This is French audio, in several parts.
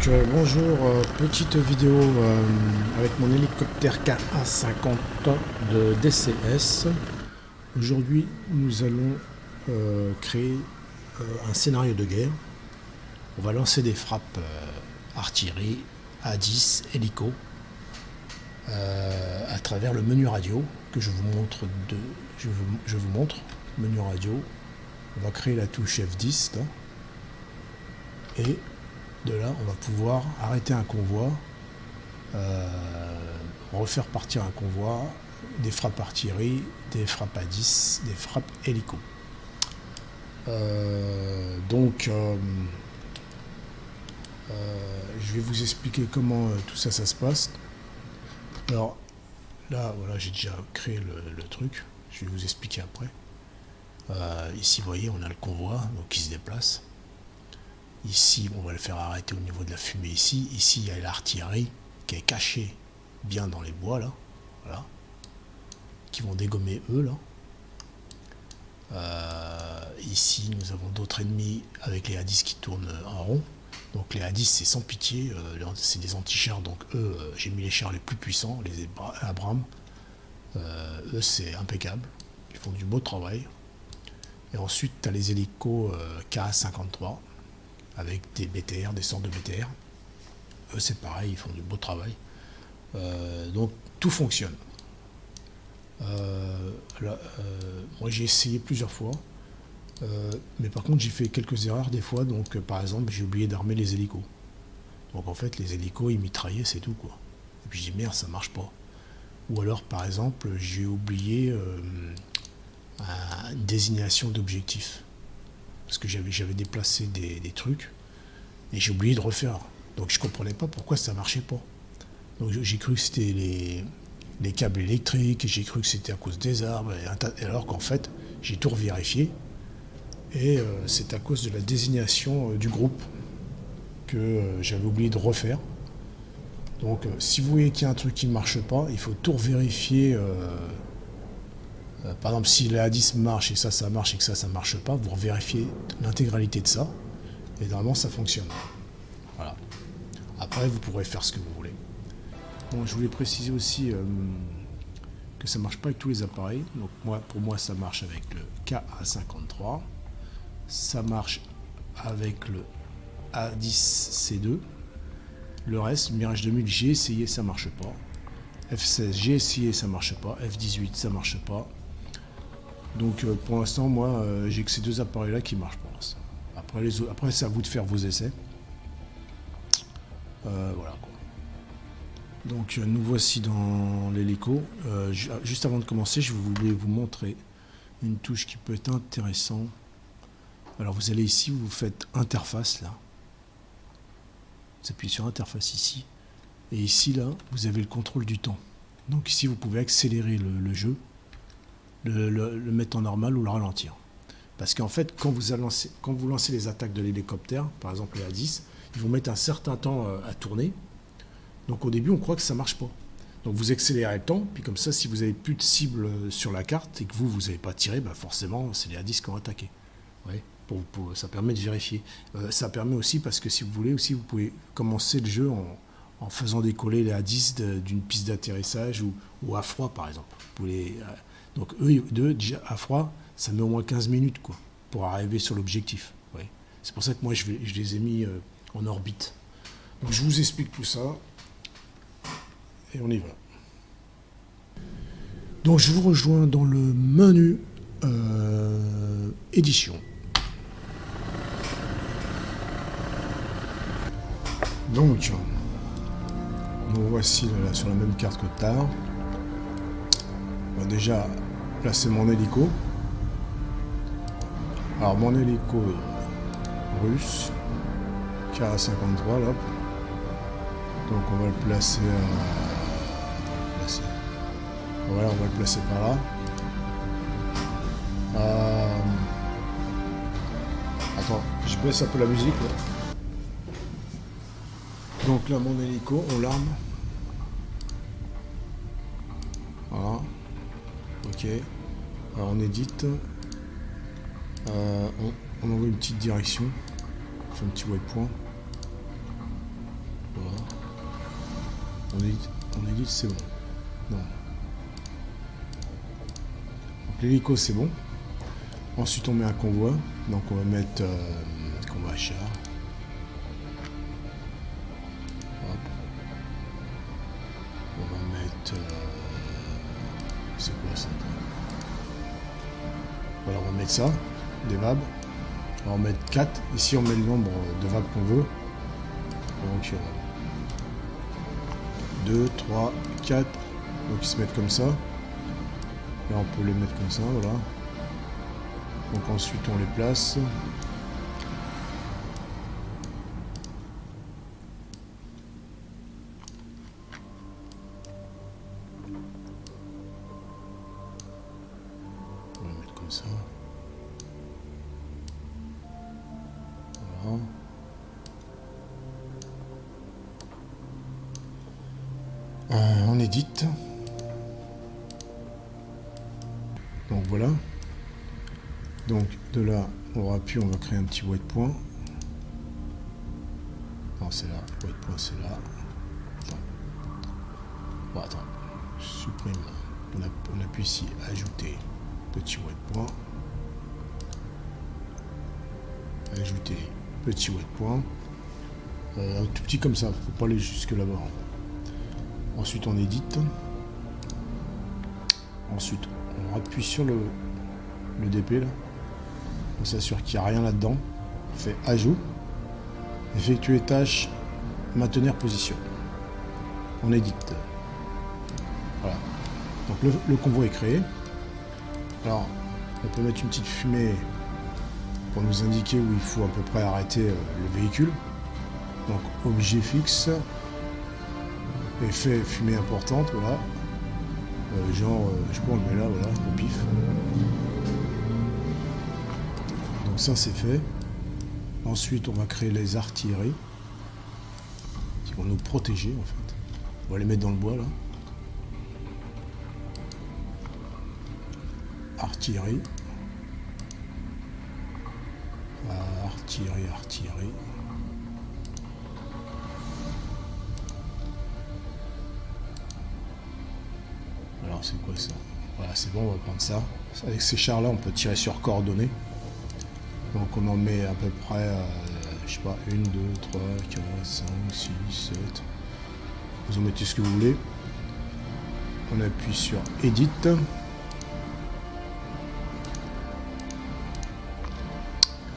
Bonjour, petite vidéo avec mon hélicoptère KA-50 de DCS. Aujourd'hui, nous allons créer un scénario de guerre. On va lancer des frappes artillerie, A10, hélico, à travers le menu radio que je vous montre. Je vous montre, menu radio. On va créer la touche F10 là, et de là, on va pouvoir arrêter un convoi, refaire partir un convoi, des frappes artillerie, des frappes à 10, des frappes hélico. Je vais vous expliquer comment tout ça se passe. Alors là, voilà, j'ai déjà créé le truc. Je vais vous expliquer après. Ici, vous voyez, on a le convoi donc qui se déplace. Ici, on va le faire arrêter au niveau de la fumée ici. Ici, il y a l'artillerie qui est cachée bien dans les bois, là. Voilà. Qui vont dégommer eux, là. Ici, nous avons d'autres ennemis avec les A10 qui tournent en rond. Donc les A10, c'est sans pitié. C'est des anti-chars. Donc eux, j'ai mis les chars les plus puissants, les Abrams. Eux, c'est impeccable. Ils font du beau travail. Et ensuite, tu as les hélicos KA-53. Avec des BTR, des sortes de BTR. Eux, c'est pareil, ils font du beau travail. Donc, tout fonctionne. Moi, j'ai essayé plusieurs fois. Mais par contre, j'ai fait quelques erreurs des fois. Donc, par exemple, j'ai oublié d'armer les hélicos. Donc, en fait, les hélicos, ils mitraillaient, c'est tout, quoi. Et puis, j'ai dit, merde, ça marche pas. Ou alors, par exemple, j'ai oublié une désignation d'objectif. Parce que j'avais déplacé des trucs et j'ai oublié de refaire. Donc je comprenais pas pourquoi ça marchait pas. Donc j'ai cru que c'était les câbles électriques, j'ai cru que c'était à cause des arbres, alors qu'en fait j'ai tout revérifié et c'est à cause de la désignation du groupe que j'avais oublié de refaire. Donc si vous voyez qu'il y a un truc qui ne marche pas, il faut tout revérifier. Par exemple, si la A10 marche et ça marche et que ça marche pas, vous vérifiez l'intégralité de ça et normalement ça fonctionne. Voilà. Après, vous pourrez faire ce que vous voulez. Bon, je voulais préciser aussi que ça marche pas avec tous les appareils. Donc pour moi, ça marche avec le KA-53. Ça marche avec le A10C2. Le reste, Mirage 2000, j'ai essayé, ça marche pas. F16, j'ai essayé, ça marche pas. F18, ça marche pas. Donc pour l'instant, moi, j'ai que ces deux appareils-là qui marchent pour l'instant. Après, c'est à vous de faire vos essais. Voilà. Donc nous voici dans l'hélico. Juste avant de commencer, je voulais vous montrer une touche qui peut être intéressante. Alors vous allez ici, vous faites interface là. Vous appuyez sur interface ici. Et ici, là, vous avez le contrôle du temps. Donc ici, vous pouvez accélérer le jeu, le mettre en normal ou le ralentir. Parce qu'en fait, quand vous lancez les attaques de l'hélicoptère, par exemple les A10, ils vont mettre un certain temps à tourner. Donc au début, on croit que ça ne marche pas. Donc vous accélérez le temps, puis comme ça, si vous n'avez plus de cible sur la carte et que vous n'avez pas tiré, bah forcément, c'est les A10 qui ont attaqué. Ouais. Ça permet de vérifier. Ça permet aussi, parce que si vous voulez, aussi, vous pouvez commencer le jeu en faisant décoller les A10 d'une piste d'atterrissage ou à froid, par exemple. Donc eux, déjà à froid, ça met au moins 15 minutes quoi, pour arriver sur l'objectif. Ouais. C'est pour ça que moi, je les ai mis en orbite. Donc je vous explique tout ça, et on y va. Donc je vous rejoins dans le menu édition. Donc, nous voici là, sur la même carte que tard. On va déjà placer mon hélico. Alors mon hélico russe, KA-53 là. Donc on va le placer voilà, on va le placer par là. Attends, je baisse un peu la musique là. Donc là, mon hélico, on l'arme. Voilà. Ok. Alors on édite. On envoie une petite direction. On fait un petit waypoint. On édite, c'est bon. Non. Donc l'hélico, c'est bon. Ensuite, on met un convoi. Donc on va mettre convoi char. Hop. On va mettre... c'est quoi ça? Voilà, on va mettre ça, des VAB. On va en mettre 4. Ici, on met le nombre de VAB qu'on veut. Donc 2, 3, 4. Donc ils se mettent comme ça. Là, on peut les mettre comme ça, voilà. Donc ensuite, on les place. On va les mettre comme ça. Voilà. On édite. Donc voilà. Donc de là, on appuie, on va créer un petit white point. Non, c'est là. White point, c'est là. Attends. Bon, attends. Je supprime. On appuie ici, ajouter. Petit white point. Ajouter. Petit white point. Un tout petit comme ça. Faut pas aller jusque là-bas. Ensuite, on édite. Ensuite, on appuie sur le DP là. On s'assure qu'il n'y a rien là-dedans. On fait ajout. Effectuer tâche. Maintenir position. On édite. Voilà. Donc le convoi est créé. Alors, on peut mettre une petite fumée pour nous indiquer où il faut à peu près arrêter le véhicule. Donc, objet fixe. Effet fumée importante, voilà. Genre, je sais pas, on le met là, voilà, au pif. Donc ça, c'est fait. Ensuite, on va créer les artilleries qui vont nous protéger, en fait. On va les mettre dans le bois, là. Artillerie. Artillerie. Alors c'est quoi ça? Voilà, c'est bon, on va prendre ça. Avec ces chars là, on peut tirer sur coordonnées. Donc on en met à peu près, je sais pas, 1, 2, 3, 4, 5, 6, 7. Vous en mettez ce que vous voulez. On appuie sur Edit.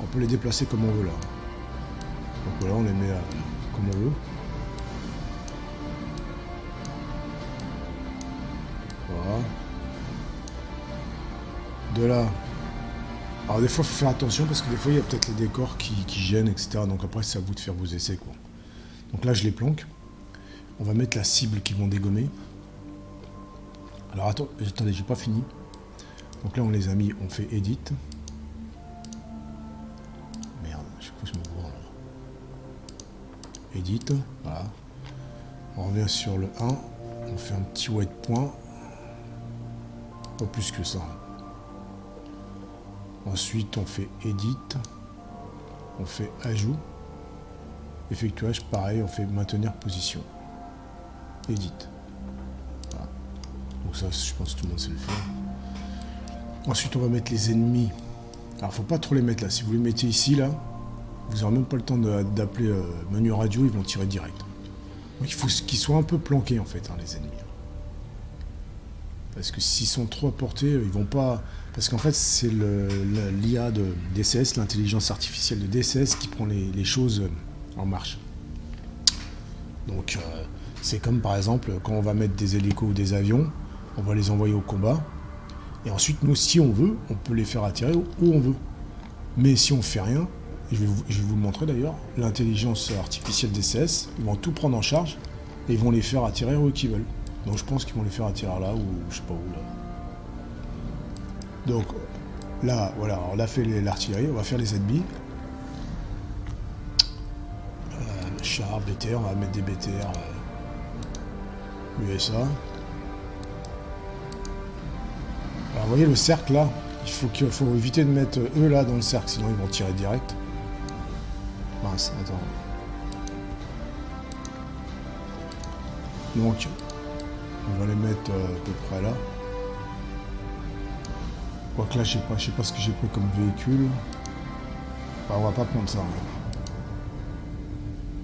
On peut les déplacer comme on veut là. Donc voilà, on les met comme on veut. Voilà. De là. Alors des fois il faut faire attention parce que des fois il y a peut-être les décors qui gênent, etc. Donc après c'est à vous de faire vos essais quoi. Donc là je les planque. On va mettre la cible qu'ils vont dégommer. Alors attendez, j'ai pas fini. Donc là on les a mis, on fait Edit. Merde, je crois que je me vois là. Edit, voilà. On revient sur le 1. On fait un petit white point. Pas plus que ça. Ensuite, on fait Edit. On fait Ajout. Effectuage, pareil, on fait Maintenir position. Edit. Voilà. Donc ça, je pense que tout le monde sait le faire. Ensuite, on va mettre les ennemis. Alors, faut pas trop les mettre là. Si vous les mettez ici, là, vous n'aurez même pas le temps d'appeler menu radio, ils vont tirer direct. Donc, il faut qu'ils soient un peu planqués, en fait, hein, les ennemis. Parce que s'ils sont trop à portée, ils vont pas... Parce qu'en fait, c'est l'IA de DCS, l'intelligence artificielle de DCS, qui prend les choses en marche. Donc, c'est comme par exemple, quand on va mettre des hélicos ou des avions, on va les envoyer au combat. Et ensuite, nous, si on veut, on peut les faire atterrir où on veut. Mais si on fait rien, je vais vous le montrer d'ailleurs, l'intelligence artificielle DCS, ils vont tout prendre en charge et ils vont les faire atterrir où qu'ils veulent. Donc je pense qu'ils vont les faire atterrir là ou je sais pas où là. Donc là, voilà, on a fait l'artillerie, on va faire les ennemis. Char, BTR, on va mettre des BTR USA. Alors vous voyez le cercle là, il faut éviter de mettre eux là dans le cercle, sinon ils vont tirer direct. Mince, attends. Donc, on va les mettre à peu près là. Quoique là, je sais pas ce que j'ai pris comme véhicule. Enfin, on va pas prendre ça. Hein.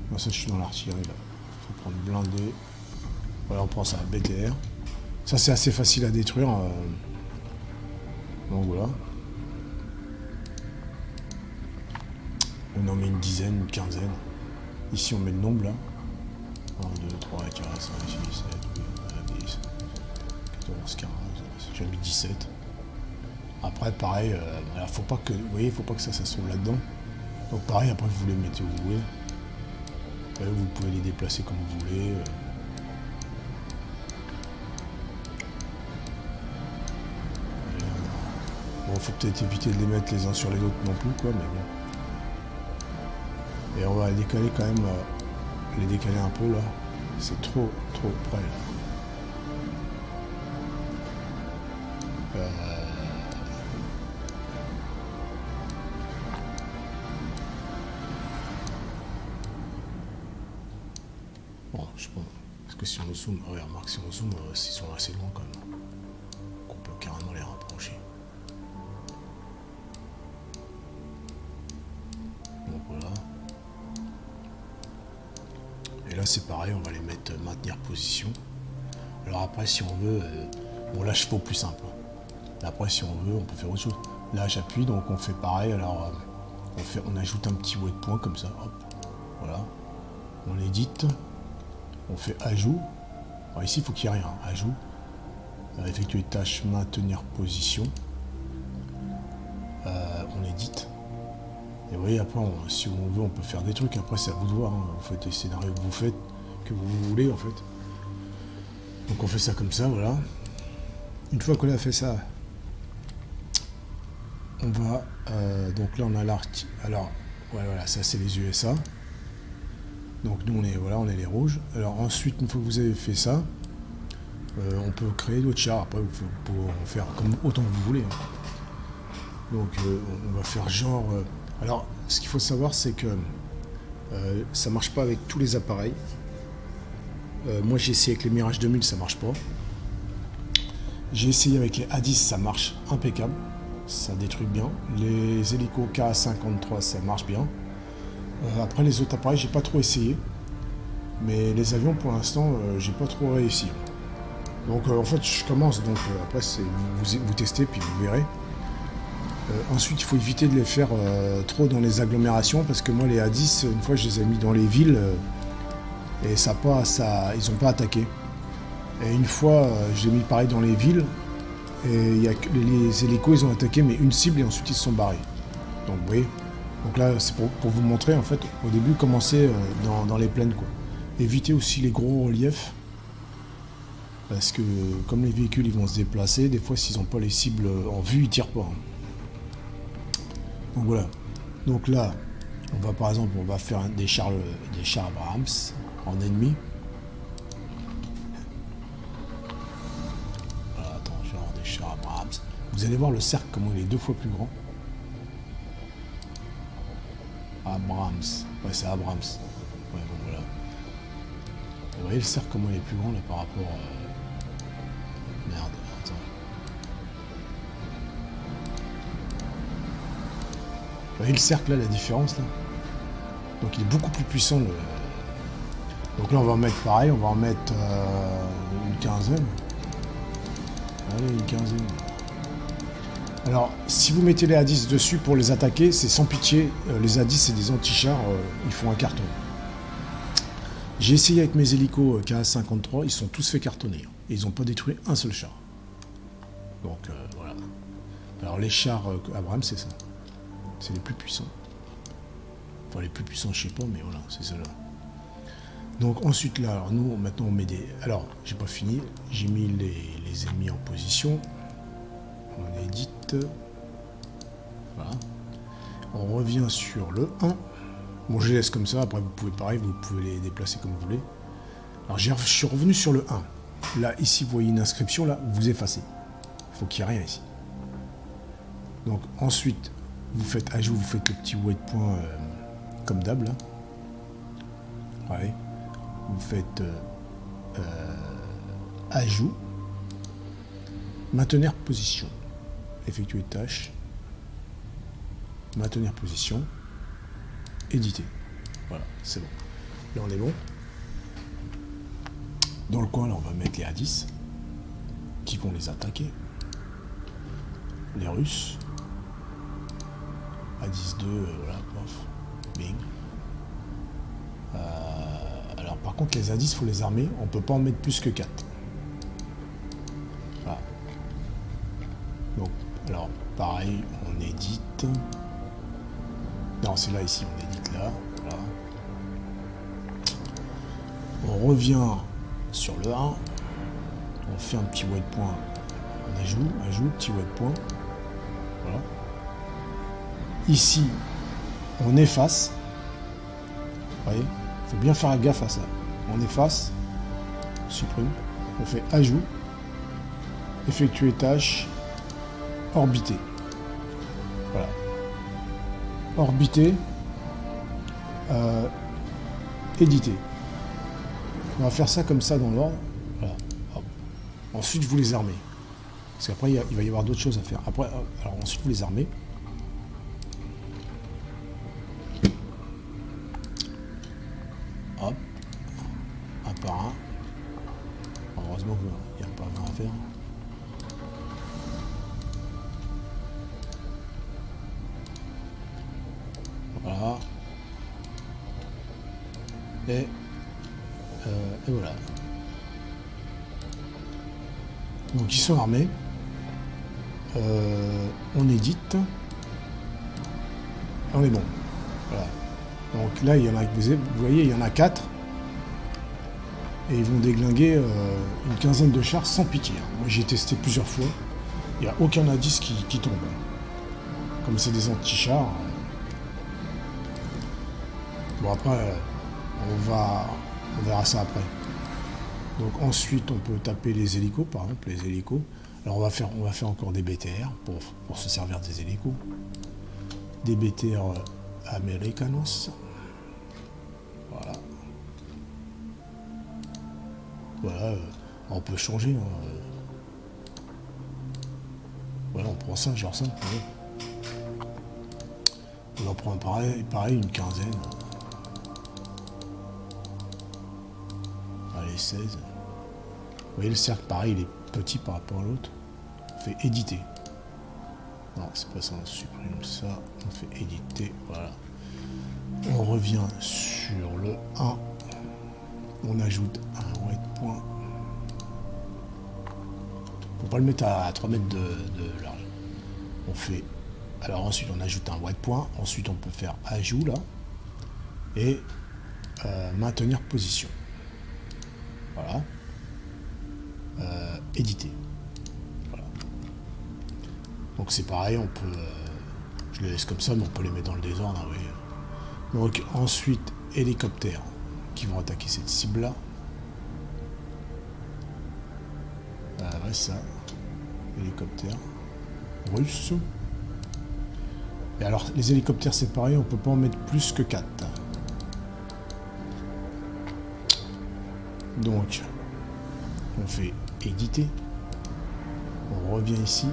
Moi, ça, je suis dans l'artillerie là. Faut prendre blindé. Voilà, on prend ça, BTR. Ça, c'est assez facile à détruire. Donc voilà. On en met une dizaine, une quinzaine. Ici, on met le nombre là. 1, 2, 3, 4, 5, 6, 7, 8, 9, 10, 14, 15. J'ai mis 17. Après, pareil, faut pas que, vous voyez, faut pas que ça se trouve là-dedans. Donc pareil, après, vous les mettez où vous voulez. Vous pouvez les déplacer comme vous voulez. Bon, faut peut-être éviter de les mettre les uns sur les autres non plus, quoi, mais bon. Et on va les décaler quand même, les décaler un peu là. C'est trop près là. Bon, je pense. Parce que si on zoome, ouais, remarque, si on zoome, ils sont assez loin quand même. On peut carrément les rapprocher. Donc voilà. Et là c'est pareil, on va les mettre maintenir position. Alors après si on veut, bon là je fais au plus simple. Après si on veut, on peut faire autre chose. Là j'appuie, donc on fait pareil. Alors on ajoute un petit waypoint comme ça. Hop, voilà. On édite. On fait ajout. Alors ici il faut qu'il n'y ait rien. Ajout. Effectuer tâche, maintenir position. On édite. Et vous voyez, après, si on veut, on peut faire des trucs. Après, c'est à vous de voir. Hein. Vous faites les scénarios que vous faites, que vous voulez, en fait. Donc, on fait ça comme ça, voilà. Une fois qu'on a fait ça, on va... donc là, on a l'arc. Alors, ouais, voilà, ça, c'est les USA. Donc, nous, on est les rouges. Alors, ensuite, une fois que vous avez fait ça, on peut créer d'autres chars. Après, vous pouvez en faire comme autant que vous voulez. Hein. Donc, on va faire genre... alors, ce qu'il faut savoir, c'est que ça marche pas avec tous les appareils. Moi, j'ai essayé avec les Mirage 2000, ça marche pas. J'ai essayé avec les A10, ça marche impeccable. Ça détruit bien. Les hélicos Ka-53, ça marche bien. Après, les autres appareils, j'ai pas trop essayé. Mais les avions, pour l'instant, j'ai pas trop réussi. Donc, en fait, je commence. Donc, après, vous testez, puis vous verrez. Ensuite, il faut éviter de les faire trop dans les agglomérations parce que moi, les A10, une fois, je les ai mis dans les villes et ils n'ont pas attaqué. Et une fois, je les ai mis pareil dans les villes et les hélicos, ils ont attaqué, mais une cible et ensuite ils se sont barrés. Donc, vous voyez. Donc là, c'est pour vous montrer, en fait, au début, commencer dans les plaines, quoi. Évitez aussi les gros reliefs parce que comme les véhicules, ils vont se déplacer, des fois, s'ils n'ont pas les cibles en vue, ils tirent pas. Hein. Donc voilà. Donc là, par exemple, on va faire des chars Abrams en ennemi. Voilà, attends, genre des chars Abrams. Vous allez voir le cercle comment il est 2 fois plus grand. Abrams. Ouais, c'est Abrams. Ouais, bon, voilà. Vous voyez le cercle comment il est plus grand là par rapport. Merde, attends. Vous voyez le cercle là, la différence là. Donc il est beaucoup plus puissant. Donc là on va en mettre pareil, on va en mettre une quinzaine. Allez, une quinzaine. Alors si vous mettez les A10 dessus pour les attaquer, c'est sans pitié. Les A10 c'est des anti-chars, ils font un carton. J'ai essayé avec mes hélicos Ka-53, ils sont tous fait cartonner. Et ils n'ont pas détruit un seul char. Donc voilà. Alors les chars Abrams c'est ça. C'est les plus puissants. Enfin les plus puissants je sais pas, mais voilà, c'est ceux-là. Donc ensuite là, alors nous maintenant on met des... Alors j'ai pas fini, j'ai mis les ennemis en position. On édite. Voilà. On revient sur le 1. Bon je les laisse comme ça, après vous pouvez pareil, vous pouvez les déplacer comme vous voulez. Alors je suis revenu sur le 1. Là ici vous voyez une inscription là, vous effacez. Il faut qu'il n'y ait rien ici. Donc ensuite vous faites ajout, vous faites le petit waypoint comme d'hab là. Allez. Vous faites ajout, maintenir position, effectuer tâche, maintenir position, éditer. Voilà, c'est bon. Là, on est bon. Dans le coin, là, on va mettre les A10 qui vont les attaquer. Les Russes. A10-2, voilà, pof, bing. Alors, par contre, les A10, il faut les armer. On peut pas en mettre plus que 4. Voilà. Donc, alors, pareil, on édite. Non, c'est là, ici, on édite là. Voilà. On revient sur le 1. On fait un petit white point. On ajout, petit white point. Voilà. Ici, on efface. Vous voyez, il faut bien faire gaffe à ça. On efface, supprime, on fait ajout, effectuer tâche, orbiter. Voilà. Orbiter, éditer. On va faire ça comme ça dans l'ordre. Voilà. Ensuite, vous les armez. Parce qu'après, il va y avoir d'autres choses à faire. Après, alors ensuite, vous les armez. Hop. Un par un. Heureusement qu'il n'y a pas grand à faire. Voilà. Et voilà. Donc ils sont armés. On édite. On est bon. Voilà. Donc là, il y en a, vous voyez, il y en a 4. Et ils vont déglinguer une quinzaine de chars sans pitié. Moi, j'ai testé plusieurs fois. Il n'y a aucun indice qui tombe. Comme c'est des anti-chars. Bon, après, on verra ça après. Donc ensuite, on peut taper les hélicos, par exemple, les hélicos. Alors on va faire encore des BTR pour se servir des hélicos. Des BTR Americanos. Voilà. Voilà, on peut changer. Voilà, on prend ça, genre ça. On en prend pareil une quinzaine. Allez, 16. Vous voyez, le cercle, pareil, il est petit par rapport à l'autre. On fait éditer. Non, c'est pas ça, on supprime ça. On fait éditer, voilà. On revient sur le 1. On ajoute un white point. Faut pas le mettre à 3 mètres de large. On fait... Alors ensuite, on ajoute un white point. Ensuite, on peut faire ajout, là. Et maintenir position. Voilà. Éditer. Voilà. Donc c'est pareil, on peut... je les laisse comme ça, mais on peut les mettre dans le désordre. Hein, oui. Donc ensuite, hélicoptères qui vont attaquer cette cible-là. Ouais, ça. Hélicoptères russes. Et alors, les hélicoptères, c'est pareil, on peut pas en mettre plus que 4. Donc, on fait éditer. On revient ici.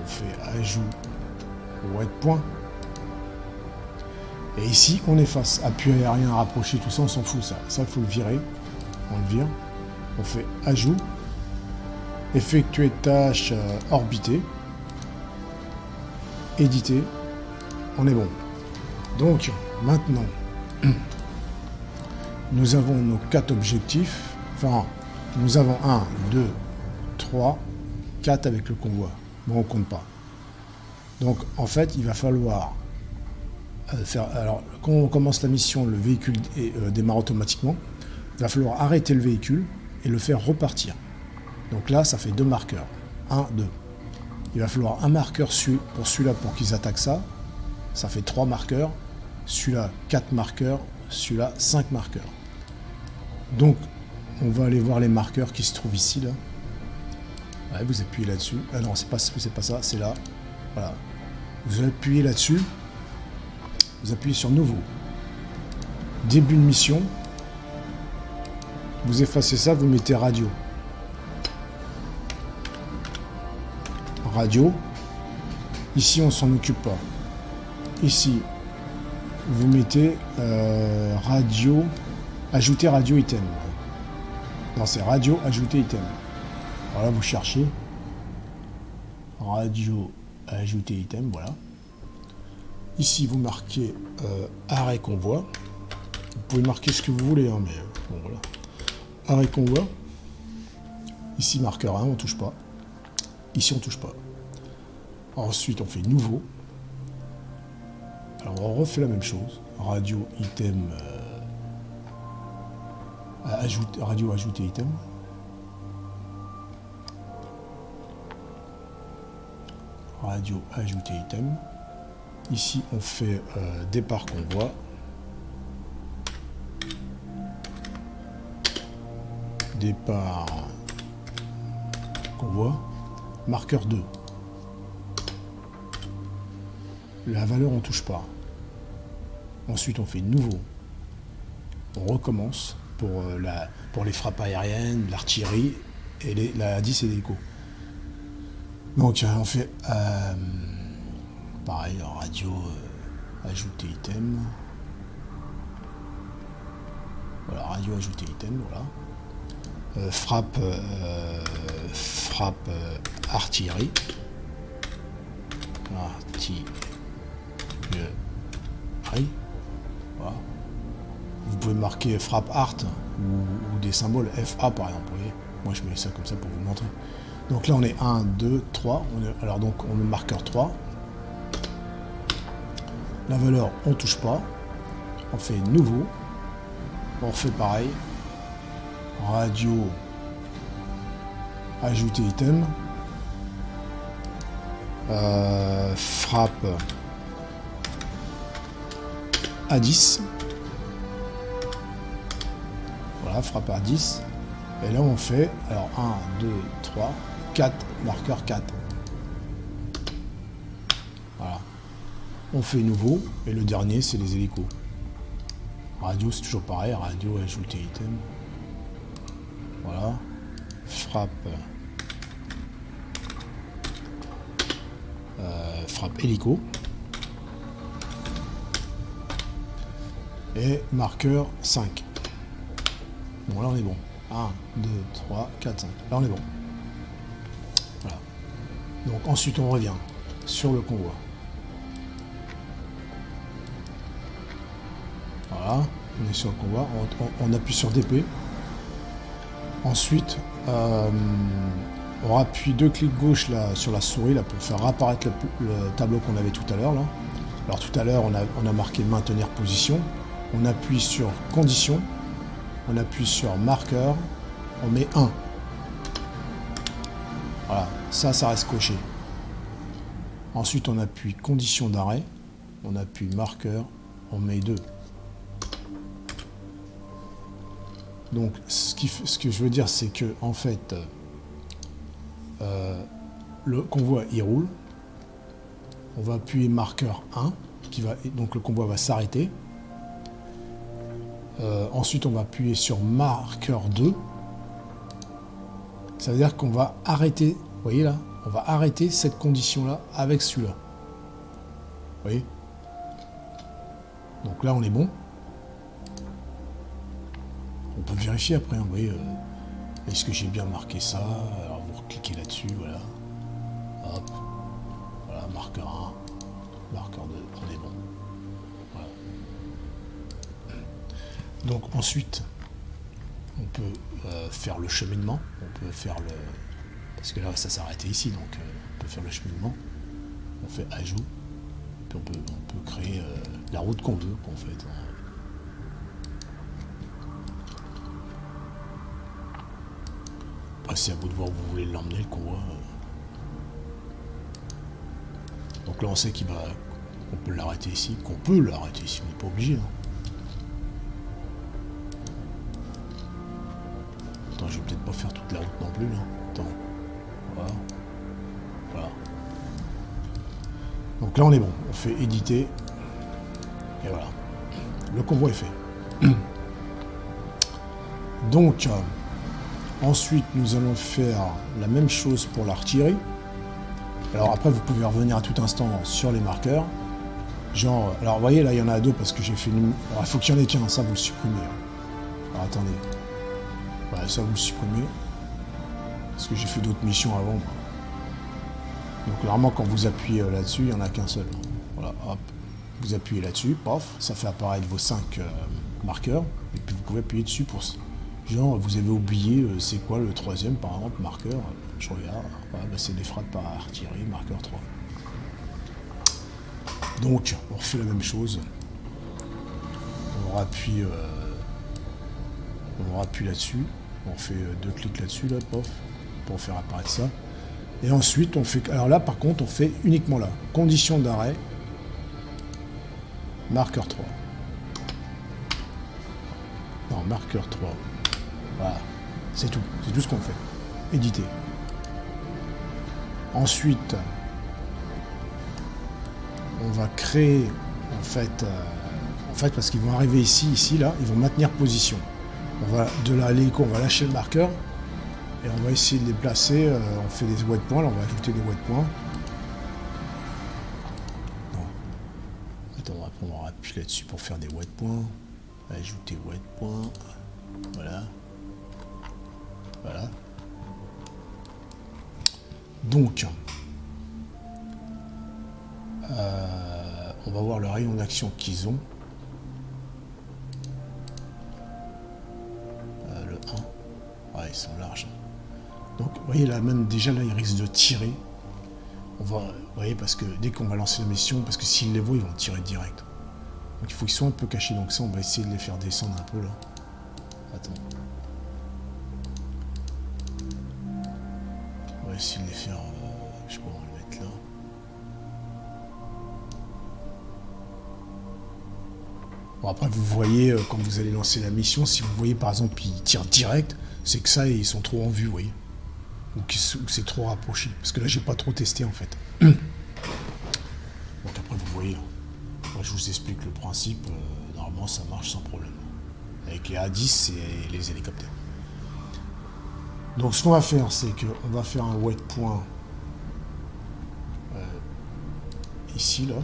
On fait ajout white point. Et ici, on efface. Appui aérien, rapprocher, tout ça, on s'en fout, ça. Ça, il faut le virer. On le vire. On fait ajout. Effectuer tâche orbiter. Éditer. On est bon. Donc, maintenant, nous avons nos 4 objectifs. Enfin, nous avons 1, 2, 3, 4 avec le convoi. Bon, on compte pas. Donc, en fait, il va falloir faire... Alors, quand on commence la mission, le véhicule démarre automatiquement. Il va falloir arrêter le véhicule et le faire repartir. Donc là, ça fait 2 marqueurs. 1, 2. Il va falloir un marqueur pour celui-là pour qu'ils attaquent ça. Ça fait 3 marqueurs. Celui-là, 4 marqueurs. Celui-là, 5 marqueurs. Donc, on va aller voir les marqueurs qui se trouvent ici, là. Ouais, vous appuyez là-dessus. Ah non, c'est pas ça, c'est là. Voilà. Vous appuyez là-dessus. Vous appuyez sur Nouveau. Début de mission. Vous effacez ça, vous mettez radio. Radio. Ici, on s'en occupe pas. Ici, vous mettez radio, ajouter radio item. Non, c'est radio, ajouter item. Voilà, vous cherchez. Radio, ajouter item, voilà. Ici, vous marquez arrêt convoi. Vous pouvez marquer ce que vous voulez, hein, mais bon, voilà. Arrêt convoi. Ici, marqueur 1, on touche pas. Ici, on touche pas. Ensuite, on fait nouveau. Alors, on refait la même chose. Radio, item, radio, ajouter item. Radio, ajouter item. Ici, on fait départ convoi. Départ convoi. Marqueur 2. La valeur, on touche pas. Ensuite, on fait nouveau. On recommence pour les frappes aériennes, l'artillerie et la 10 et l'écho. Donc, on fait pareil, radio, ajouter item. Voilà, radio, ajouter item, voilà. Frappe artillerie. Voilà. Vous pouvez marquer frappe art ou des symboles FA par exemple. Vous voyez, moi je mets ça comme ça pour vous montrer. Donc là on est 1, 2, 3. Alors donc on met marqueur 3. La valeur on touche pas. On fait nouveau. On refait pareil. Radio, ajouter item. Frappe à 10. Voilà, frappe à 10. Et là on fait, alors 1, 2, 3, 4, marqueur 4. Voilà. On fait nouveau, et le dernier c'est les hélicos. Radio c'est toujours pareil, radio, ajouter item. Voilà. Frappe. Frappe hélico. Et marqueur 5. Bon, là on est bon. 1, 2, 3, 4, 5. Là on est bon. Voilà. Donc ensuite on revient sur le convoi. Voilà. On est sur le convoi. On appuie sur DP. Ensuite, on appuie 2 clics gauche là, sur la souris là, pour faire apparaître le tableau qu'on avait tout à l'heure. Alors tout à l'heure, on a marqué maintenir position. On appuie sur condition. On appuie sur marqueur. On met 1. Voilà, ça reste coché. Ensuite, on appuie condition d'arrêt. On appuie marqueur. On met 2. Donc, ce que je veux dire, c'est que en fait, le convoi il roule. On va appuyer marqueur 1, donc le convoi va s'arrêter. Ensuite, on va appuyer sur marqueur 2. Ça veut dire qu'on va arrêter, vous voyez là, on va arrêter cette condition-là avec celui-là. Vous voyez? Donc là, on est bon. On peut vérifier après, hein, vous voyez, est-ce que j'ai bien marqué ça? Alors vous cliquez là-dessus, voilà. Hop. Voilà, marqueur 1, marqueur 2, on est bon. Voilà. Donc ensuite, on peut faire le cheminement, on peut faire le... Parce que là, ça s'est arrêté ici, donc on peut faire le cheminement. On fait ajout, puis on peut créer la route qu'on veut, en fait. Après, c'est à vous de voir où vous voulez l'emmener, le convoi. Donc là, on sait qu'on peut l'arrêter ici, on n'est pas obligé. Hein. Attends, je vais peut-être pas faire toute la route non plus. Là. Attends. Voilà. Voilà. Donc là, on est bon. On fait éditer. Et voilà. Le convoi est fait. Donc, ensuite, nous allons faire la même chose pour l'artillerie. Alors après, vous pouvez revenir à tout instant sur les marqueurs. Genre, alors vous voyez, là, il y en a deux parce que j'ai fait une... Alors, il faut qu'il y en ait qu'un, ça, vous le supprimez. Alors, attendez. Voilà, ça, vous le supprimez. Parce que j'ai fait d'autres missions avant. Donc, normalement, quand vous appuyez là-dessus, il n'y en a qu'un seul. Voilà, hop. Vous appuyez là-dessus, paf, ça fait apparaître vos 5 marqueurs. Et puis, vous pouvez appuyer dessus pour... Genre, vous avez oublié, c'est quoi le troisième, par exemple, marqueur. Je regarde. Voilà, bah, c'est des frappes par artillerie, marqueur 3. Donc, on refait la même chose. On rappuie là-dessus. On fait 2 clics là-dessus, là, pof, pour faire apparaître ça. Et ensuite, on fait... Alors là, par contre, on fait uniquement là. Condition d'arrêt. Marqueur 3. Non, marqueur 3. Voilà. C'est tout. C'est tout ce qu'on fait. Éditer. Ensuite, on va créer, en fait, parce qu'ils vont arriver ici, là, ils vont maintenir position. On va, de là à l'hélico, on va lâcher le marqueur, et on va essayer de les placer, on fait des waypoints, là, on va ajouter des waypoints. Non. Attends, après on va appuyer là-dessus pour faire des waypoints. Ajouter waypoint. Voilà. Voilà. Donc, on va voir le rayon d'action qu'ils ont. Le 1. Ouais, ils sont larges. Donc, vous voyez là, même déjà là, ils risquent de tirer. On va, vous voyez, parce que dès qu'on va lancer la mission, parce que s'ils les voient, ils vont tirer direct. Donc, il faut qu'ils soient un peu cachés. Donc, ça, on va essayer de les faire descendre un peu là. Attends. On va essayer de les faire. Je sais pas, on va le mettre là. Bon, après, vous voyez, quand vous allez lancer la mission, si vous voyez par exemple, ils tirent direct, c'est que ça, ils sont trop en vue, vous voyez. Ou c'est trop rapproché. Parce que là, j'ai pas trop testé en fait. Donc après, vous voyez. Moi, je vous explique le principe. Normalement, ça marche sans problème. Avec les A10 et les hélicoptères. Donc, ce qu'on va faire, c'est qu'on va faire un waypoint ici, là.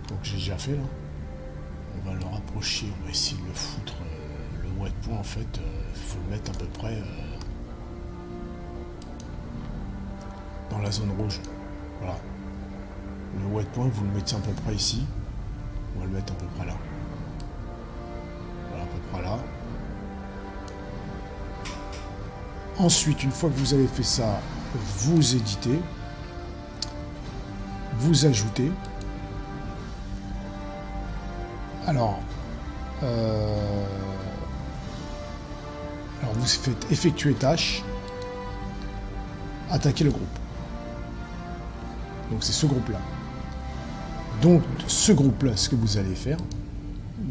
Donc, j'ai déjà fait, là. On va le rapprocher, on va essayer de le foutre. Le waypoint, en fait, il faut le mettre à peu près dans la zone rouge. Voilà. Le waypoint, vous le mettez à peu près ici. On va le mettre à peu près là. Voilà, à peu près là. Ensuite, une fois que vous avez fait ça, vous éditez. Vous ajoutez. Alors vous faites effectuer tâche, attaquer le groupe. Donc c'est ce groupe-là. Donc ce groupe-là, ce que vous allez faire,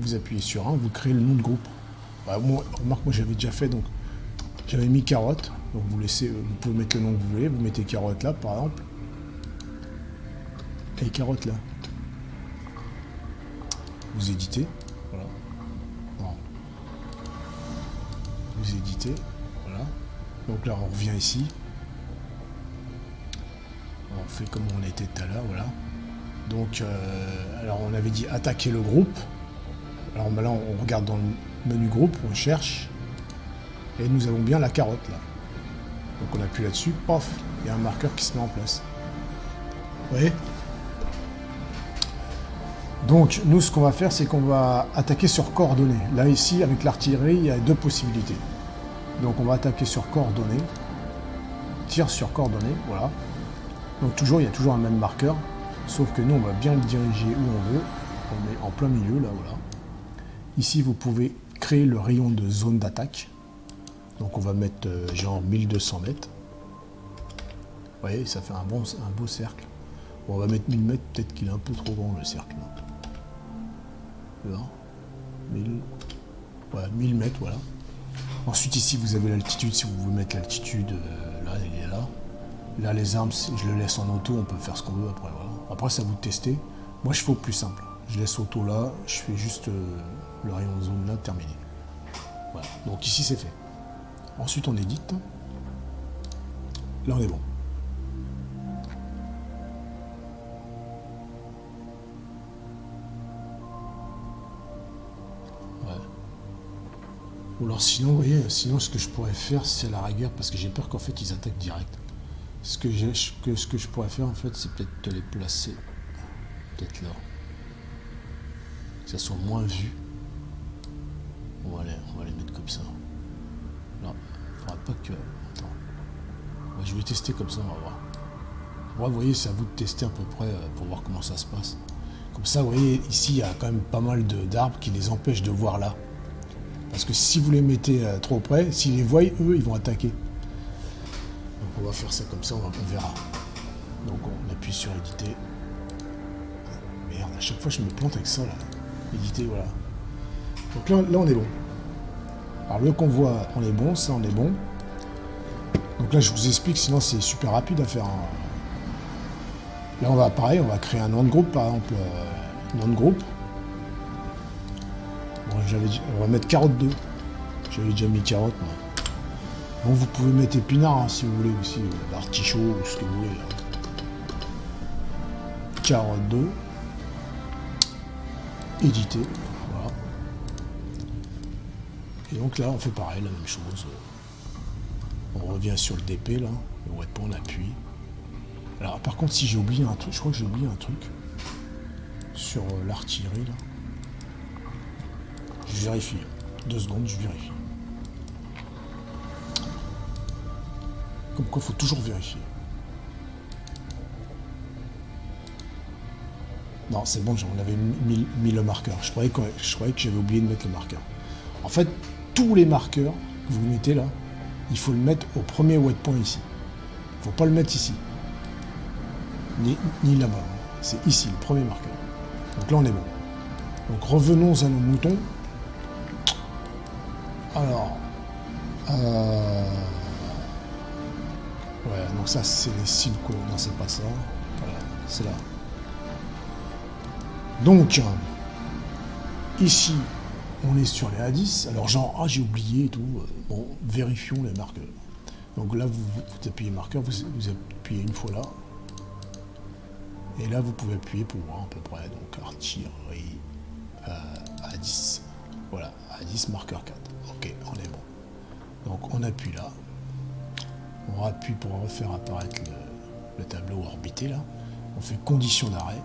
vous appuyez sur 1, vous créez le nom de groupe. Bah, moi, remarque, moi j'avais déjà fait, donc j'avais mis carotte. Donc vous pouvez mettre le nom que vous voulez, vous mettez carotte là par exemple. Et carotte là. Vous éditez, voilà. Non. Vous éditez, voilà. Donc là, on revient ici. On fait comme on était tout à l'heure, voilà. Donc, alors on avait dit attaquer le groupe. Alors là, on regarde dans le menu groupe, on cherche. Et nous avons bien la carotte, là. Donc on appuie là-dessus, paf, il y a un marqueur qui se met en place. Vous voyez ? Donc, nous, ce qu'on va faire, c'est qu'on va attaquer sur coordonnées. Là, ici, avec l'artillerie, il y a 2 possibilités. Donc, on va attaquer sur coordonnées. Tir sur coordonnées, voilà. Donc, il y a toujours un même marqueur. Sauf que nous, on va bien le diriger où on veut. On est en plein milieu, là, voilà. Ici, vous pouvez créer le rayon de zone d'attaque. Donc, on va mettre genre 1200 mètres. Vous voyez, ça fait un beau cercle. Bon, on va mettre 1000 mètres, peut-être qu'il est un peu trop grand, le cercle. Là. 1000... Voilà, 1000 mètres, voilà. Ensuite, ici, vous avez l'altitude. Si vous voulez mettre l'altitude, là, il est là. Là, les armes, si je le laisse en auto, on peut faire ce qu'on veut après. Voilà. Après, c'est à vous de tester. Moi, je fais au plus simple. Je laisse auto là, je fais juste le rayon de zone là, terminé. Voilà. Donc ici, c'est fait. Ensuite, on édite. Là, on est bon. Ou alors sinon, vous voyez, sinon ce que je pourrais faire, c'est à la rigueur, parce que j'ai peur qu'en fait ils attaquent direct. Ce que je pourrais faire en fait, c'est peut-être de les placer, peut-être là, que ça soit moins vu. On va les mettre comme ça. Là, il faudra pas que. Attends. Ouais, je vais tester comme ça, on va voir. Moi, vous voyez, c'est à vous de tester à peu près pour voir comment ça se passe. Comme ça, vous voyez, ici, il y a quand même pas mal d'arbres qui les empêchent de voir là. Parce que si vous les mettez trop près, s'ils les voient, eux, ils vont attaquer. Donc on va faire ça comme ça, on verra. Donc on appuie sur éditer. Merde, à chaque fois je me plante avec ça là. Éditer, voilà. Donc là on est bon. Alors le convoi, on est bon, ça on est bon. Donc là je vous explique, sinon c'est super rapide à faire. Là on va pareil, on va créer un nom de groupe, par exemple, nom de groupe. Bon, on va mettre carotte 2. J'avais déjà mis carotte, moi. Bon, vous pouvez mettre épinard hein, si vous voulez aussi, l'artichaut ou ce que vous voulez. Carotte 2. Éditer. Voilà. Et donc là, on fait pareil, la même chose. On revient sur le DP, là. Le webpon, on appuie. Alors, par contre, si j'ai oublié un truc, je crois que j'ai oublié un truc. Sur l'artillerie, là. Je vérifie. 2 secondes, je vérifie. Comme quoi, il faut toujours vérifier. Non, c'est bon, on avait mis le marqueur. Je croyais que j'avais oublié de mettre le marqueur. En fait, tous les marqueurs que vous mettez là, il faut le mettre au premier waypoint ici. Il ne faut pas le mettre ici. Ni là-bas. C'est ici, le premier marqueur. Donc là, on est bon. Donc revenons à nos moutons. Alors, ouais, donc ça c'est les cibles, non c'est pas ça, voilà, c'est là. Donc, ici, on est sur les A10, alors genre, ah j'ai oublié et tout, bon, vérifions les marqueurs. Donc là, vous appuyez marqueur, vous appuyez une fois là, et là vous pouvez appuyer pour voir à peu près, donc artillerie, A10, voilà, A10, marqueur 4, ok, on est bon. Donc on appuie là, on appuie pour refaire apparaître le tableau orbité là, on fait condition d'arrêt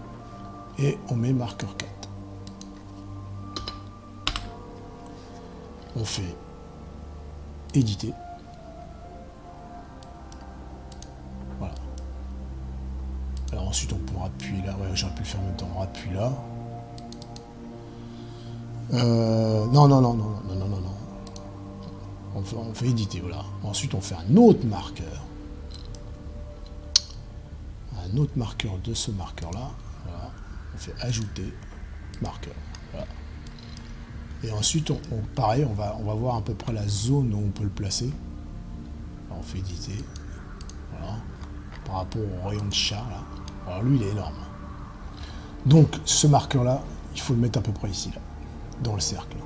et on met marqueur 4. On fait éditer. Voilà. Alors ensuite on pourra appuyer là, ouais j'aurais pu le faire en même temps, on appuie là. Non. On fait éditer, voilà. Ensuite, on fait un autre marqueur. Un autre marqueur de ce marqueur-là. Voilà. On fait ajouter marqueur. Voilà. Et ensuite, pareil, on va voir à peu près la zone où on peut le placer. Alors, on fait éditer. Voilà. Par rapport au rayon de char, là. Alors, lui, il est énorme. Donc, ce marqueur-là, il faut le mettre à peu près ici, là. Dans le cercle.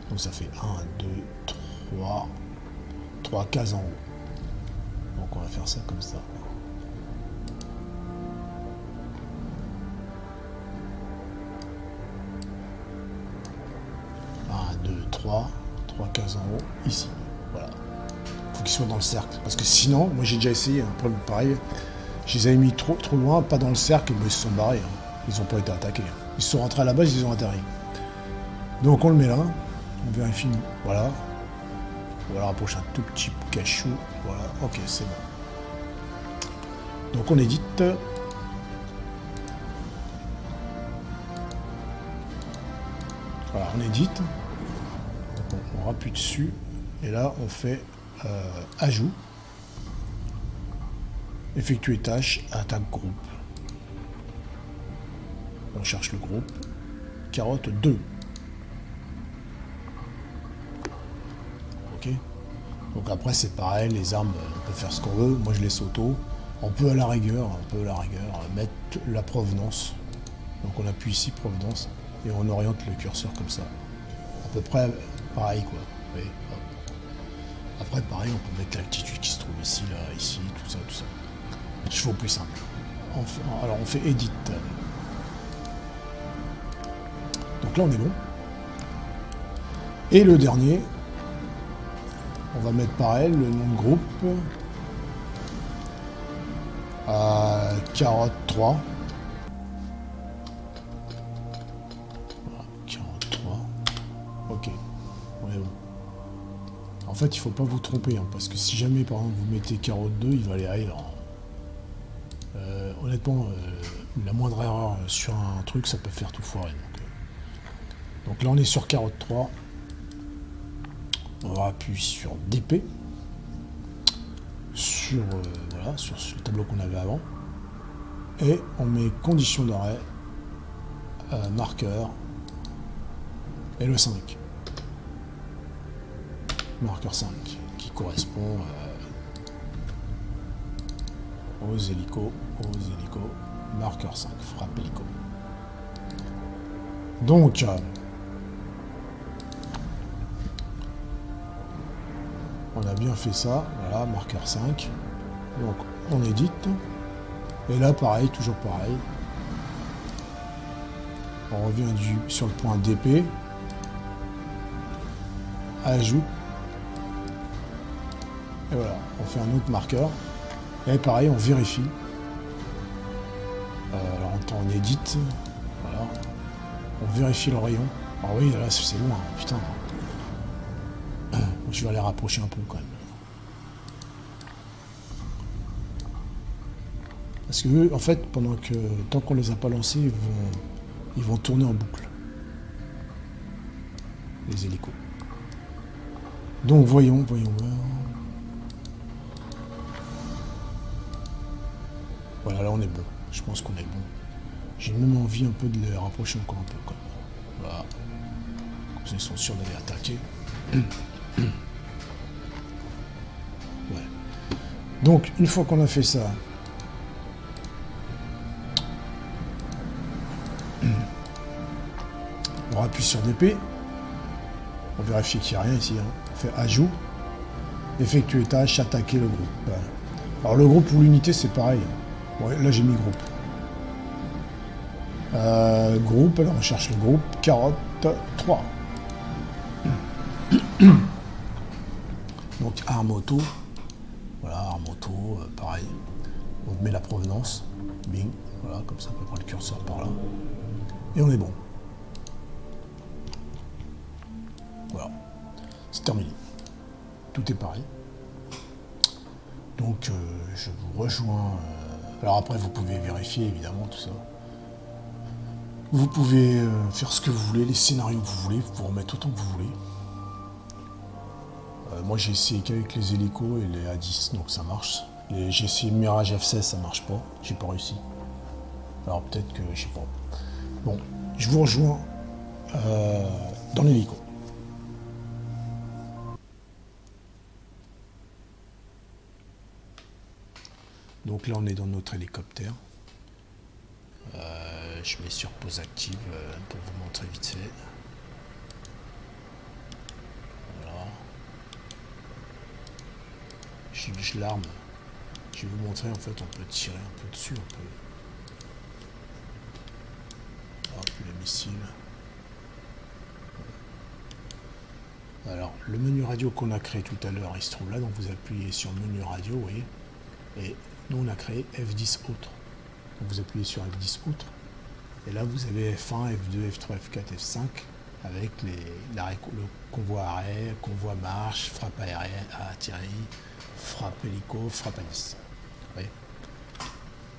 Donc ça fait 1, 2, 3 cases en haut. Donc on va faire ça comme ça. 1, 2, 3 cases en haut, ici. Voilà. Faut qu'ils soient dans le cercle. Parce que sinon, moi j'ai déjà essayé un problème pareil. Je les avais mis trop loin, pas dans le cercle, mais ils se sont barrés. Ils n'ont pas été attaqués. Ils sont rentrés à la base, ils ont atterri. Donc on le met là, on vérifie, voilà. On va le rapprocher un tout petit cachot, voilà, ok, c'est bon. Donc on édite. Voilà, on édite. Donc on rappuie dessus, et là on fait ajout. Effectuer tâche, attaque groupe. On cherche le groupe. Carotte 2. Ok. Donc après c'est pareil, les armes, on peut faire ce qu'on veut. Moi je laisse auto. On peut à la rigueur mettre la provenance. Donc on appuie ici provenance et on oriente le curseur comme ça. À peu près pareil quoi. Oui, Après, pareil, on peut mettre l'altitude qui se trouve ici, là, ici, tout ça, tout ça. Je fais au plus simple. Alors, on fait Edit. Donc là, on est bon. Et le dernier, on va mettre pareil, le nom de groupe. Carotte 3. Voilà, carotte 3. Ok, on est bon. En fait, il faut pas vous tromper, hein, parce que si jamais, par exemple, vous mettez carotte 2, il va aller ailleurs. Honnêtement, la moindre erreur sur un truc, ça peut faire tout foirer. Donc là, on est sur carotte 3. On va appuyer sur DP. Voilà, sur le tableau qu'on avait avant. Et on met condition d'arrêt, marqueur, et le 5. Marqueur 5, qui correspond aux hélicos, marqueur 5, frappe hélico. Donc, on a bien fait ça, voilà, marqueur 5. Donc, on édite. Et là, pareil, toujours pareil. On revient sur le point DP. Ajoute. Et voilà, on fait un autre marqueur. Et pareil, on vérifie. Alors, on édite. Voilà. On vérifie le rayon. Ah oui, là, c'est loin, putain. Je vais aller rapprocher un peu quand même. Parce que eux, en fait, tant qu'on les a pas lancés, ils vont tourner en boucle. Les hélicos. Donc voyons voir. Voilà, là on est bon. Je pense qu'on est bon. J'ai même envie un peu de les rapprocher encore un peu. Quoi. Voilà. Comme ça, ils sont sûrs d'aller attaquer. Ouais. Donc, une fois qu'on a fait ça, on appuie sur DP. On vérifie qu'il n'y a rien ici. Hein. On fait ajout. Effectuer tâche, attaquer le groupe. Voilà. Alors le groupe ou l'unité, c'est pareil. Ouais, là j'ai mis groupe. Groupe, alors on cherche le groupe. Carotte 3. Donc arme auto. Voilà, arme auto, pareil. On met la provenance. Bing. Voilà, comme ça on peut prendre le curseur par là. Et on est bon. Voilà. C'est terminé. Tout est pareil. Donc je vous rejoins. Alors après vous pouvez vérifier évidemment tout ça. Vous pouvez faire ce que vous voulez, les scénarios que vous voulez, vous pouvez en mettre autant que vous voulez. Moi j'ai essayé qu'avec les hélicos et les A10, donc ça marche. J'ai essayé Mirage F16, ça marche pas, j'ai pas réussi. Alors peut-être que je sais pas. Bon, je vous rejoins dans l'hélico. Donc là on est dans notre hélicoptère. Je mets sur pause active pour vous montrer vite fait. Voilà. Je l'arme. Je vais vous montrer, en fait, on peut tirer un peu dessus, on peut. Hop, le missile. Alors, le menu radio qu'on a créé tout à l'heure, il se trouve là, donc vous appuyez sur le menu radio, vous voyez. Et nous, on a créé F10 autre. Donc vous appuyez sur F10 autre. Et là, vous avez F1, F2, F3, F4, F5 avec le convoi arrêt, convoi marche, frappe aérienne, artillerie, frappe hélico, frappe à 10.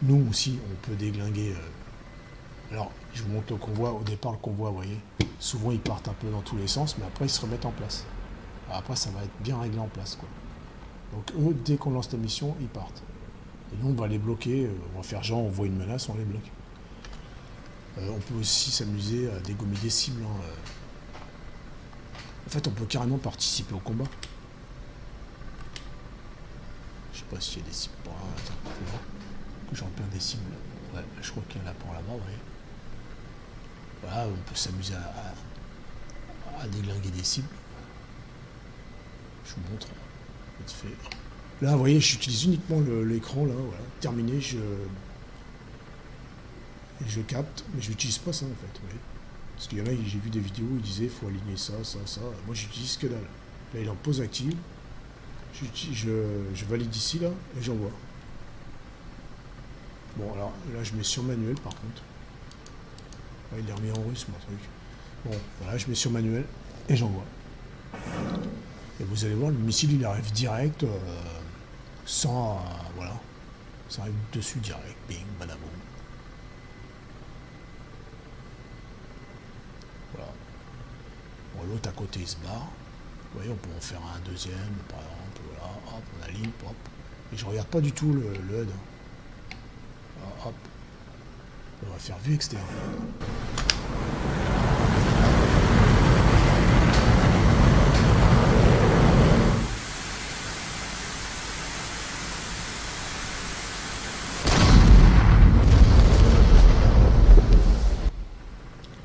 Nous aussi, on peut déglinguer. Alors, je vous montre le convoi. Au départ, le convoi, vous voyez, souvent ils partent un peu dans tous les sens, mais après ils se remettent en place. Alors, après, ça va être bien réglé en place, quoi. Donc eux, dès qu'on lance la mission, ils partent. Et nous, on va les bloquer. On va faire genre, on voit une menace, on les bloque. On peut aussi s'amuser à dégommer des cibles. Hein. En fait, on peut carrément participer au combat. Je sais pas s'il y a des cibles par là. Attends, que j'en perds des cibles. Ouais, je crois qu'il y en a par là-bas, vous voyez. Voilà, on peut s'amuser à déglinguer des cibles. Je vous montre. Vite fait. Là, vous voyez, j'utilise uniquement l'écran, là, voilà. Terminé, je capte, mais je n'utilise pas ça, en fait, vous voyez. Parce qu'il y en a, j'ai vu des vidéos où ils disaient, il faut aligner ça, ça, ça. Moi, j'utilise que dalle. Là, il est en pause active. Je valide ici, là, et j'envoie. Bon, alors, là, je mets sur manuel, par contre. Ouais, il est remis en russe, mon truc. Bon, voilà, je mets sur manuel, et j'envoie. Et vous allez voir, le missile, il arrive direct, sans... voilà. Ça arrive dessus direct, bing, badaboum. Voilà. Bon, l'autre à côté, il se barre. Vous voyez, on peut en faire un deuxième, par exemple, voilà, hop, on aligne, hop. Et je regarde pas du tout le HUD. Voilà, hop. On va faire vue externe.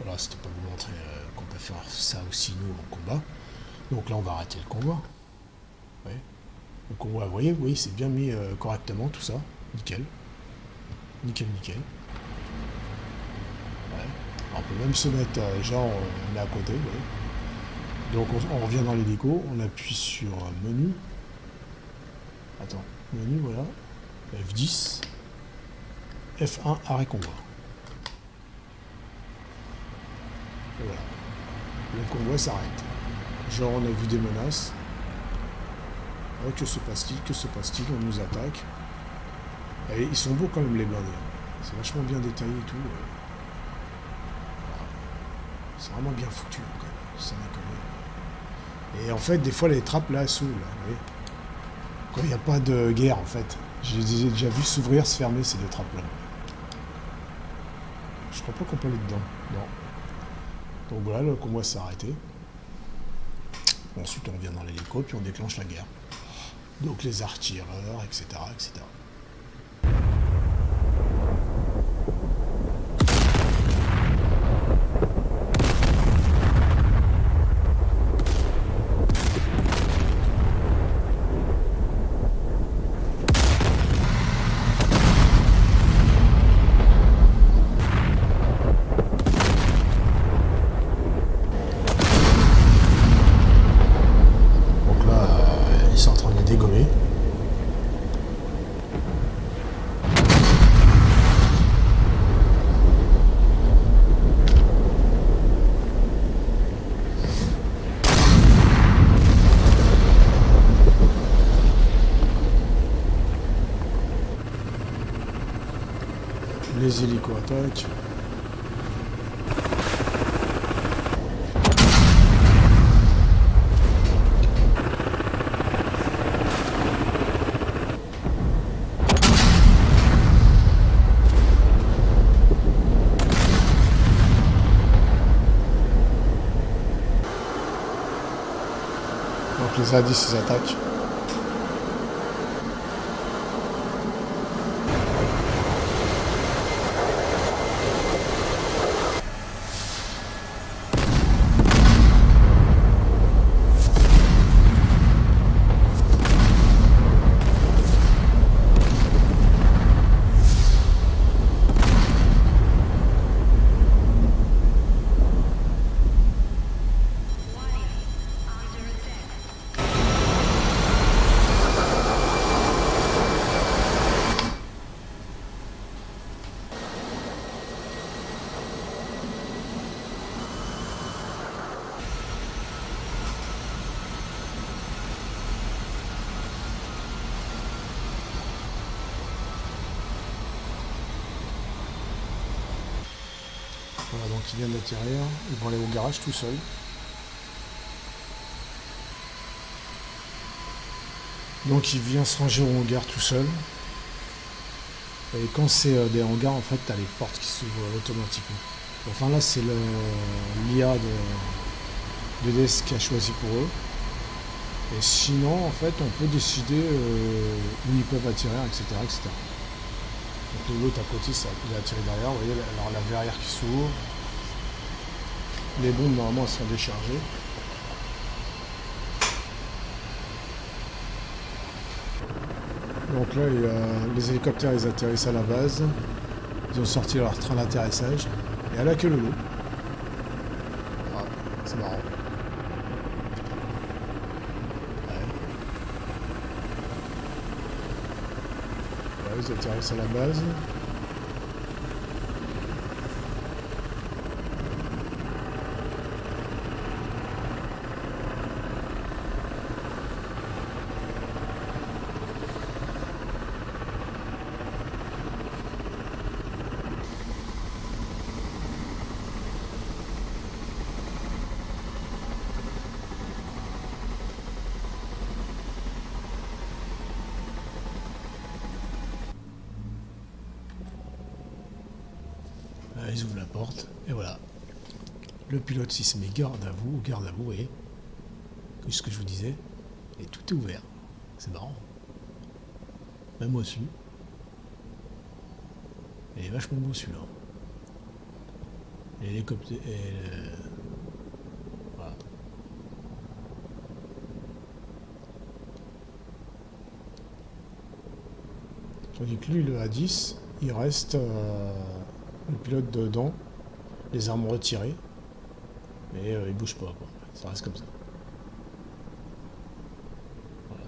Voilà, c'était pour vous montrer qu'on peut faire ça aussi nous en combat. Donc là, on va arrêter le convoi. Ouais. Le convoi, vous voyez, oui, c'est bien mis correctement tout ça. Nickel. Nickel, nickel. Ouais. On peut même se mettre, genre, on est à côté, vous voyez. Donc on revient dans l'hélico, on appuie sur menu. Attends, menu, voilà. F10. F1, arrêt convoi. Et voilà. Le convoi s'arrête. Genre on a vu des menaces. Ouais, que se passe-t-il? Que se passe-t-il? On nous attaque. Et ils sont beaux quand même les blindés. C'est vachement bien détaillé et tout. C'est vraiment bien foutu quand même. Ça déconne. Et en fait, des fois les trappes là s'ouvrent. Vous voyez, quand il n'y a pas de guerre en fait. J'ai déjà vu s'ouvrir, se fermer ces deux trappes là. Je crois pas qu'on peut aller dedans. Non. Donc voilà, le convoi s'est arrêté. Ensuite, on revient dans l'hélico, puis on déclenche la guerre. Donc les artilleurs, etc., etc. Dégommer. Les hélicos attaquent. Donc les A10 ils attaquent. Voilà, donc ils viennent d'atterrir, ils vont aller au garage tout seuls. Donc il vient se ranger au hangar tout seul. Et quand c'est des hangars, en fait, tu as les portes qui s'ouvrent automatiquement. Enfin là, c'est l'IA de DS qui a choisi pour eux. Et sinon, en fait, on peut décider où ils peuvent atterrir, etc. etc. Donc l'autre à côté, ça, il a attiré derrière. Vous voyez, alors la verrière qui s'ouvre. Les bombes, normalement, elles sont déchargées. Donc là, les hélicoptères, ils atterrissent à la base. Ils ont sorti leur train d'atterrissage. Et à la queue leu. Ah, c'est marrant. Ouais, ils atterrissent à la base. Ils ouvrent la porte, et voilà. Le pilote, s'il se met garde à vous, vous voyez. C'est ce que je vous disais. Et tout est ouvert. C'est marrant. Même moi dessus. Il est vachement beau celui-là. L'hélicoptère. Voilà. Tandis que lui, le A10, il reste le pilote dedans, les armes retirées, mais il bouge pas, quoi. Ça reste comme ça. Voilà.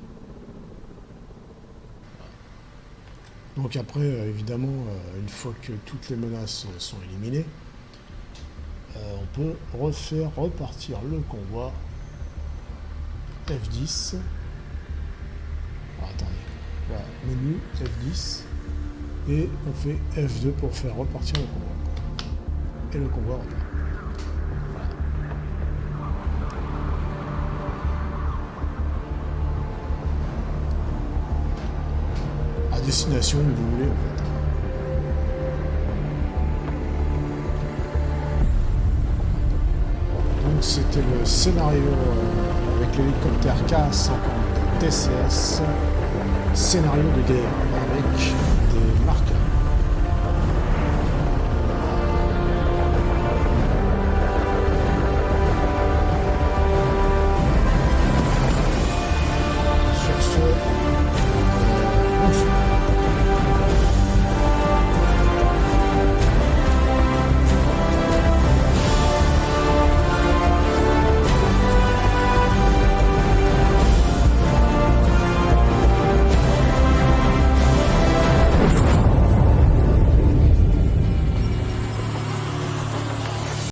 Donc après, évidemment, une fois que toutes les menaces sont éliminées, on peut repartir le convoi F10. Alors, attendez, voilà, menu F10. Et on fait F2 pour faire repartir le convoi. Et le convoi repart. Voilà. À destination où vous voulez en fait. Donc c'était le scénario avec l'hélicoptère K-50 TCS. Scénario de guerre avec